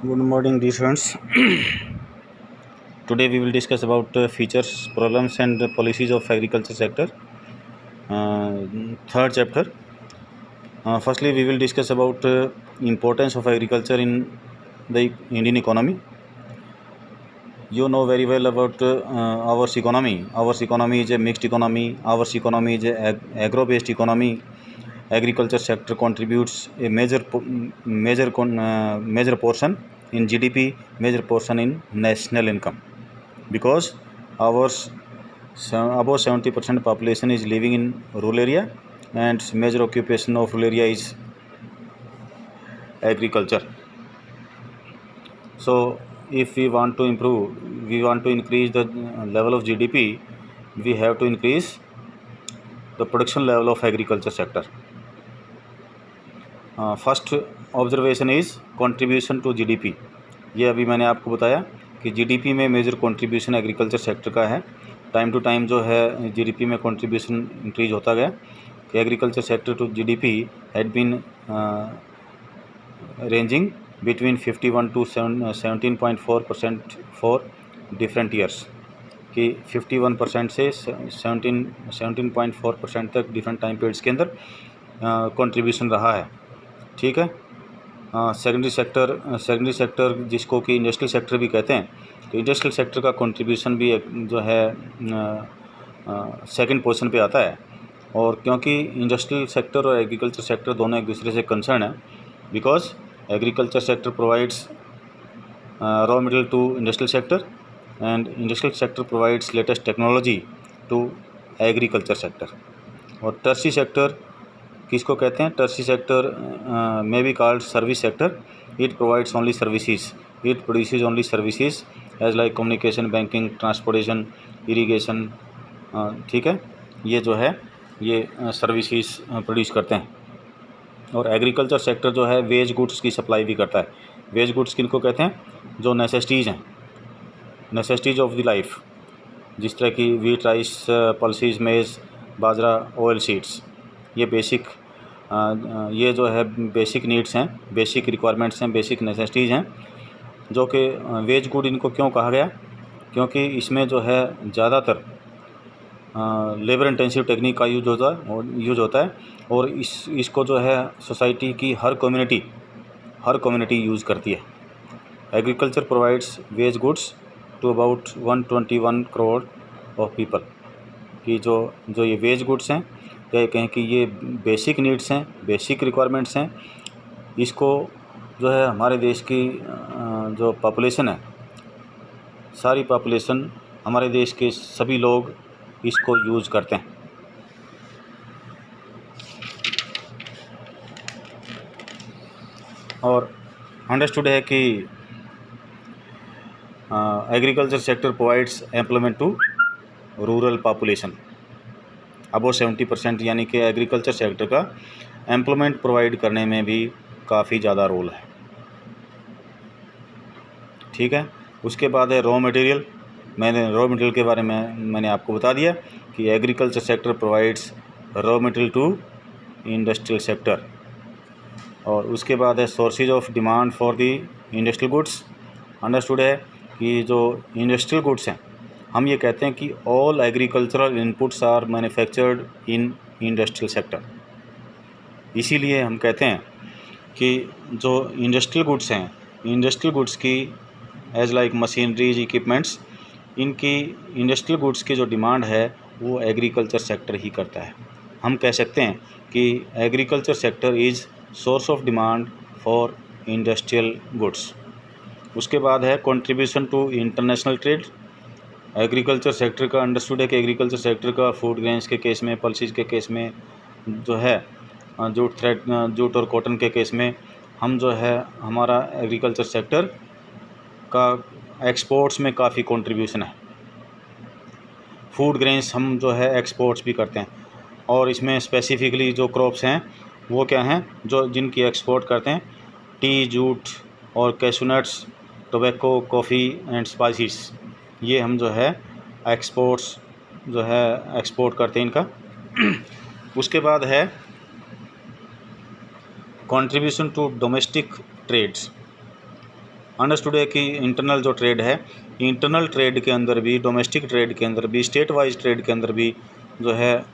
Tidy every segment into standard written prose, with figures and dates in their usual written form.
Good morning, dear friends. Today we will discuss about features, problems, and policies of agriculture sector. Third chapter. Firstly, we will discuss about importance of agriculture in the Indian economy. You know very well about our economy. Our economy is a mixed economy. Our economy is a agro-based economy. Agriculture sector contributes a major portion in GDP, major portion in national income, because our above 70% population is living in rural area, and major occupation of rural area is agriculture. So if we want to improve, we want to increase the level of GDP, we have to increase the production level of agriculture sector. First observation is contribution to GDP. ये अभी मैंने आपको बताया कि GDP में major contribution agriculture sector का है. Time to time जो है जीडीपी में कंट्रीब्यूशन इंक्रीज होता गया कि agriculture sector to GDP had been ranging between 51 to 17.4% for different years, कि 51% से 17.4% तक डिफरेंट टाइम पीरियड्स के अंदर कंट्रीब्यूशन रहा है. ठीक है. सेकेंडरी सेक्टर जिसको कि इंडस्ट्रियल सेक्टर भी कहते हैं, तो इंडस्ट्रियल सेक्टर का कंट्रीब्यूशन भी जो है सेकंड पोजीशन पे आता है. और क्योंकि इंडस्ट्रियल सेक्टर और एग्रीकल्चर सेक्टर दोनों एक दूसरे से कंसर्न है, because agriculture sector provides raw material to industrial sector and industrial sector provides latest technology to agriculture sector. और टर्शी सेक्टर किसको कहते हैं? Tertiary sector may be called service sector. It provides only services, it produces only services as like communication, banking, transportation, irrigation. ठीक है, ये जो है ये सर्विसेज प्रोड्यूस करते हैं. और एग्रीकल्चर सेक्टर जो है वेज गुड्स की सप्लाई भी करता है. वेज गुड्स किनको कहते हैं? जो नेसेसिटीज़ हैं, नेसेसिटीज़ ऑफ द लाइफ, जिस तरह की वीट, राइस, पल्सेस, मेज़, बाजरा, ऑयल सीड्स. ये बेसिक ये जो है बेसिक नीड्स हैं, बेसिक रिक्वायरमेंट्स हैं, बेसिक नेसेसिटीज़ हैं, जो कि वेज गुड इनको क्यों कहा गया? क्योंकि इसमें जो है ज़्यादातर लेबर इंटेंसिव टेक्निक का यूज होता है और इसको जो है सोसाइटी की हर कम्युनिटी यूज़ करती है. Agriculture provides wage goods to about 121 crore of people. कि जो ये वेज गुड्स हैं, या कहें कि ये बेसिक नीड्स हैं, बेसिक रिक्वायरमेंट्स हैं, इसको जो है हमारे देश की जो पॉपुलेशन है, सारी पॉपुलेशन, हमारे देश के सभी लोग इसको यूज़ करते हैं. और अंडरस्टूड है कि agriculture sector provides employment to rural population above 70%, यानी कि एग्रीकल्चर सेक्टर का एम्प्लॉयमेंट प्रोवाइड करने में भी काफ़ी ज़्यादा रोल है. ठीक है. उसके बाद है रॉ मटेरियल. रॉ मटेरियल के बारे में मैंने आपको बता दिया कि agriculture sector provides raw material to industrial sector. और उसके बाद है sources of demand for the industrial goods. Understood है कि जो इंडस्ट्रियल गुड्स हैं, हम ये कहते हैं कि all agricultural inputs are manufactured in industrial sector. इसीलिए हम कहते हैं कि जो इंडस्ट्रियल गुड्स हैं, इंडस्ट्रियल गुड्स की एज लाइक मशीनरीज, इक्विपमेंट्स, इनकी इंडस्ट्रियल गुड्स की जो डिमांड है वो एग्रीकल्चर सेक्टर ही करता है. हम कह सकते हैं कि agriculture sector is source of demand for industrial goods. उसके बाद है contribution to international trade. Agriculture sector का अंडरस्टूड है कि एग्रीकल्चर सेक्टर का फूड ग्रेन्स के केस में, पल्सेस के केस में, जो है जूट और कॉटन के केस में, हम जो है हमारा एग्रीकल्चर सेक्टर का एक्सपोर्ट्स में काफ़ी कंट्रीब्यूशन है. फूड ग्रेन्स हम जो है एक्सपोर्ट्स भी करते हैं. और इसमें स्पेसिफिकली जो क्रॉप्स हैं वो क्या हैं जो जिनकी एक्सपोर्ट करते हैं? टी, जूट और cashew nuts, tobacco, coffee and spices. ये हम जो है एक्सपोर्ट्स जो है एक्सपोर्ट करते हैं इनका. उसके बाद है contribution to domestic trades. Understood है कि इंटरनल जो ट्रेड है, इंटरनल ट्रेड के अंदर भी, डोमेस्टिक ट्रेड के अंदर भी, स्टेट वाइज ट्रेड के अंदर भी जो है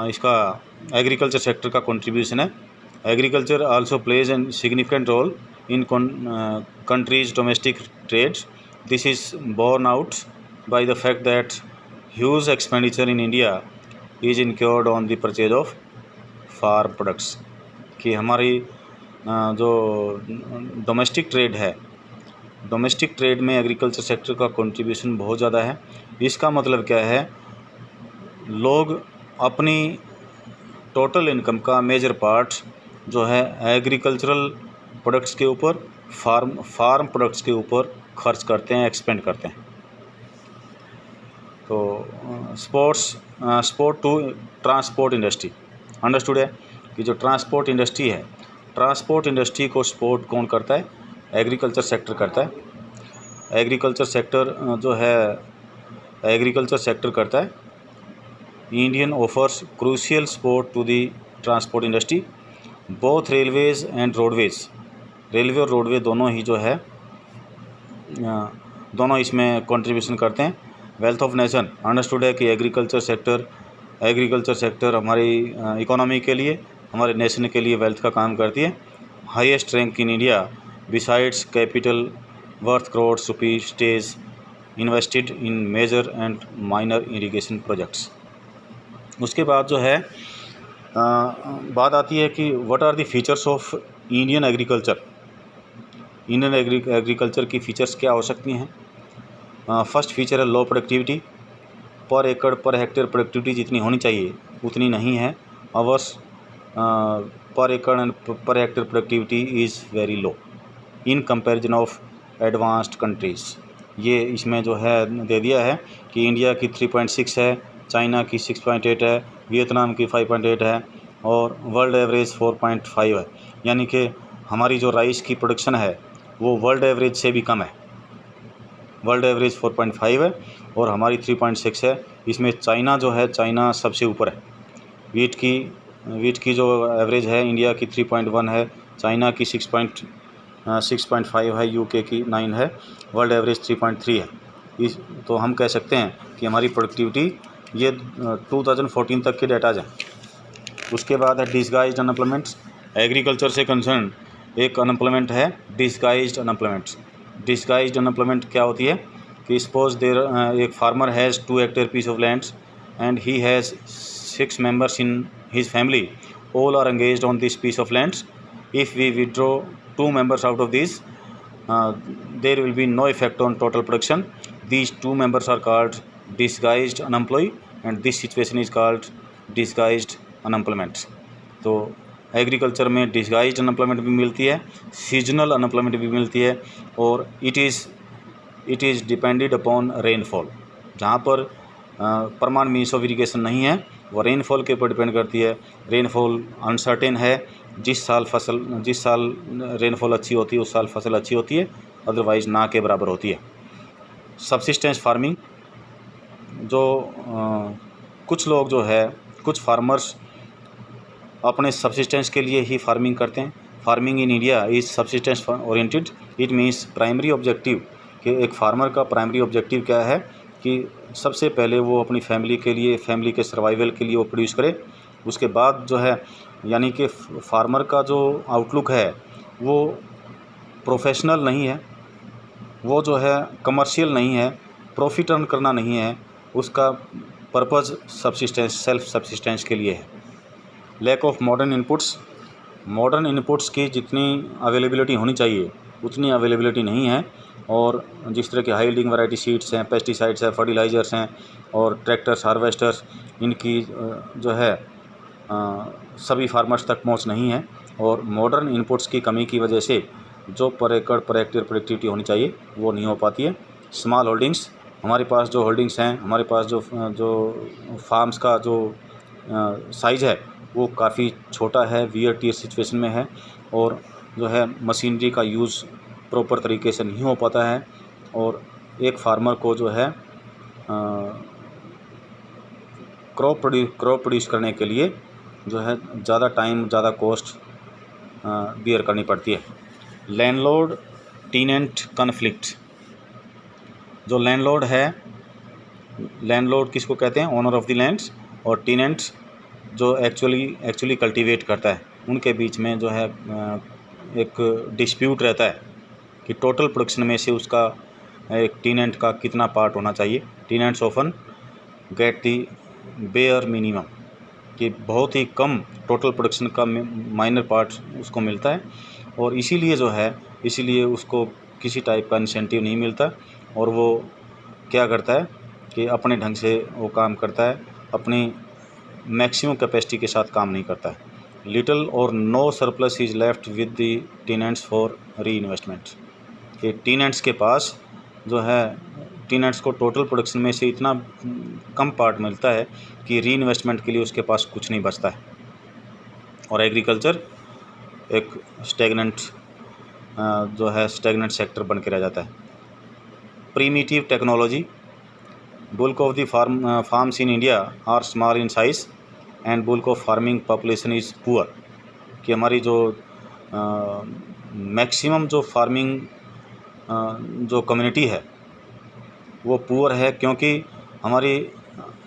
इसका एग्रीकल्चर सेक्टर का कंट्रीब्यूशन है। Agriculture also plays an significant role in countries' domestic trade. This is borne out by the fact that huge expenditure in India is incurred on the purchase of farm products. कि हमारी जो domestic trade है, domestic trade में agriculture sector का contribution बहुत ज़्यादा है। इसका मतलब क्या है, लोग अपनी टोटल इनकम का मेजर पार्ट जो है एग्रीकल्चरल प्रोडक्ट्स के ऊपर, फार्म प्रोडक्ट्स के ऊपर खर्च करते हैं, एक्सपेंड करते हैं। तो support to transport industry, understood है कि जो ट्रांसपोर्ट इंडस्ट्री है, ट्रांसपोर्ट इंडस्ट्री को सपोर्ट कौन करता है? एग्रीकल्चर सेक्टर करता है। एग्रीकल्चर सेक्टर जो है एग्रीकल्चर सेक्टर करता है। Indian offers crucial support to the transport industry, both railways and roadways. Railway और रोडवे दोनों ही जो है दोनों इसमें कंट्रीब्यूशन करते हैं। वेल्थ ऑफ नेशन, अंडरस्टूड है कि एग्रीकल्चर सेक्टर हमारी इकोनॉमी के लिए, हमारे नेशन के लिए वेल्थ का काम करती है। Highest rank in India besides capital worth crore rupees stage invested in major and minor irrigation projects. उसके बाद जो है बात आती है कि what are the features of Indian agriculture. Indian agriculture की फ़ीचर्स क्या हो सकती हैं? फर्स्ट फीचर है लो प्रोडक्टिविटी, पर एकड़ पर हेक्टेयर प्रोडक्टिविटी जितनी होनी चाहिए उतनी नहीं है। आवर्स पर एकड़ and per hectare productivity is very low in comparison of advanced countries. ये इसमें जो है दे दिया है कि इंडिया की 3.6 है, चाइना की 6.8 है, वियतनाम की 5.8 है और वर्ल्ड एवरेज 4.5 है। यानी कि हमारी जो राइस की प्रोडक्शन है वो वर्ल्ड एवरेज से भी कम है। वर्ल्ड एवरेज 4.5 है और हमारी 3.6 है। इसमें चाइना जो है, चाइना सबसे ऊपर है। वीट की जो एवरेज है इंडिया की 3.1 है, चाइना की 6.5 है, यूके की 9 है, वर्ल्ड एवरेज 3.3 है। तो हम कह सकते हैं कि हमारी प्रोडक्टिविटी ये 2014 तक के डेटाज हैं। उसके बाद है डिसगाइज्ड अनएम्प्लॉयमेंट। एग्रीकल्चर से कंसर्न एक अनएम्प्लॉयमेंट है डिसगाइज्ड अनएम्प्लॉयमेंट। डिसगाइज्ड अनएम्प्लॉयमेंट क्या होती है कि सपोज एक farmer has 2 hectare piece of land and he has 6 members in his family, all are engaged on this piece of land. If we withdraw 2 members out of this, there will be no effect on total production. These 2 members are called disguised unemployed and this situation is called disguised unemployment. तो agriculture में disguised unemployment भी मिलती है, seasonal unemployment भी मिलती है और it is depended upon rainfall. जहाँ पर परमानेंट मीन्स ऑफ इरिगेशन नहीं है वो रेनफॉल के ऊपर डिपेंड करती है। रेनफॉल अनसर्टेन है, जिस साल रेनफॉल अच्छी होती है उस साल फसल अच्छी होती है, अदरवाइज़ ना के बराबर होती है। सब्सिस्टेंस फार्मिंग, जो कुछ लोग जो है, कुछ फार्मर्स अपने सब्सिस्टेंस के लिए ही फार्मिंग करते हैं। Farming in India is subsistence oriented. It means primary objective कि एक फार्मर का प्राइमरी ऑब्जेक्टिव क्या है कि सबसे पहले वो अपनी फैमिली के लिए, फैमिली के सर्वाइवल के लिए वो प्रोड्यूस करे। उसके बाद जो है यानी कि फार्मर का जो आउटलुक है वो प्रोफेशनल नहीं है, वो जो है कमर्शियल नहीं है, प्रॉफिट अर्न करना नहीं है, उसका पर्पज़ सब्सिस्टेंस, सेल्फ सब्सिस्टेंस के लिए है। लैक ऑफ मॉडर्न इनपुट्स की जितनी अवेलेबिलिटी होनी चाहिए उतनी अवेलेबिलिटी नहीं है और जिस तरह के हाई यील्डिंग वैरायटी सीड्स हैं, पेस्टिसाइड्स हैं, फर्टिलाइज़र्स हैं और ट्रैक्टर्स, हार्वेस्टर्स, इनकी जो है सभी फार्मर्स तक पहुंच नहीं है और मॉडर्न इनपुट्स की कमी की वजह से जो पर एकड़ पर हेक्टेयर प्रोडक्टिविटी होनी चाहिए वो नहीं हो पाती है। स्मॉल होल्डिंग्स, हमारे पास जो होल्डिंग्स हैं, हमारे पास जो फार्म्स का जो साइज़ है वो काफ़ी छोटा है, वियर टियर सिचुएशन में है और जो है मशीनरी का यूज़ प्रॉपर तरीके से नहीं हो पाता है और एक फार्मर को जो है क्रॉप प्रोड्यूस करने के लिए जो है ज़्यादा टाइम, ज़्यादा कॉस्ट बियर करनी पड़ती है। Landlord टीनेंट conflict. जो लैंडलॉर्ड है, लैंडलॉर्ड किसको कहते हैं? ओनर ऑफ द लैंड्स, और टीनेंट्स जो एक्चुअली कल्टीवेट करता है, उनके बीच में जो है एक डिस्प्यूट रहता है कि टोटल प्रोडक्शन में से उसका एक टीनेंट का कितना पार्ट होना चाहिए। Tenants often get the bare minimum, कि बहुत ही कम टोटल प्रोडक्शन का माइनर पार्ट उसको मिलता है, और इसीलिए उसको किसी टाइप का इंसेंटिव नहीं मिलता, और वो क्या करता है कि अपने ढंग से वो काम करता है, अपनी मैक्सिमम कैपेसिटी के साथ काम नहीं करता है। लिटिल और no surplus is left with the tenants for reinvestment, कि टीनेंट्स के पास जो है, टीनेंट्स को टोटल प्रोडक्शन में से इतना कम पार्ट मिलता है कि री इन्वेस्टमेंट के लिए उसके पास कुछ नहीं बचता है, और एग्रीकल्चर एक स्टैग्नेंट सेक्टर बन के रह जाता है। Primitive technology, bulk of the farms in India are small in size and bulk of farming population is poor, कि हमारी जो मैक्सिमम जो फार्मिंग जो कम्युनिटी है वो पुअर है, क्योंकि हमारी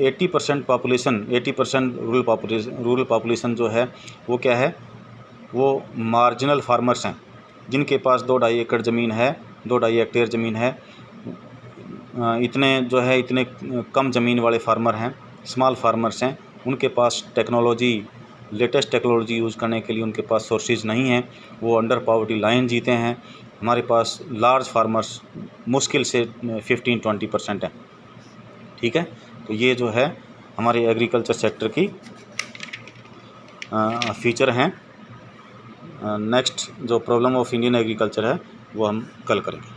80% पॉपुलेशन, 80% रूरल पॉपुलेशन जो है वो क्या है, वो मार्जिनल फार्मर्स हैं, जिनके पास 2-2.5 एकड़ ज़मीन है, 2-2.5 हेक्टेयर ज़मीन है। इतने कम ज़मीन वाले फार्मर हैं, स्मॉल फार्मर्स हैं, उनके पास लेटेस्ट टेक्नोलॉजी यूज़ करने के लिए उनके पास सोर्सेज नहीं हैं, वो अंडर पॉवर्टी लाइन जीते हैं। हमारे पास लार्ज फार्मर्स मुश्किल से 15-20% हैं। ठीक है, तो ये जो है हमारे एग्रीकल्चर सेक्टर की फीचर हैं। नेक्स्ट जो प्रॉब्लम ऑफ इंडियन एग्रीकल्चर है वो हम कल करेंगे।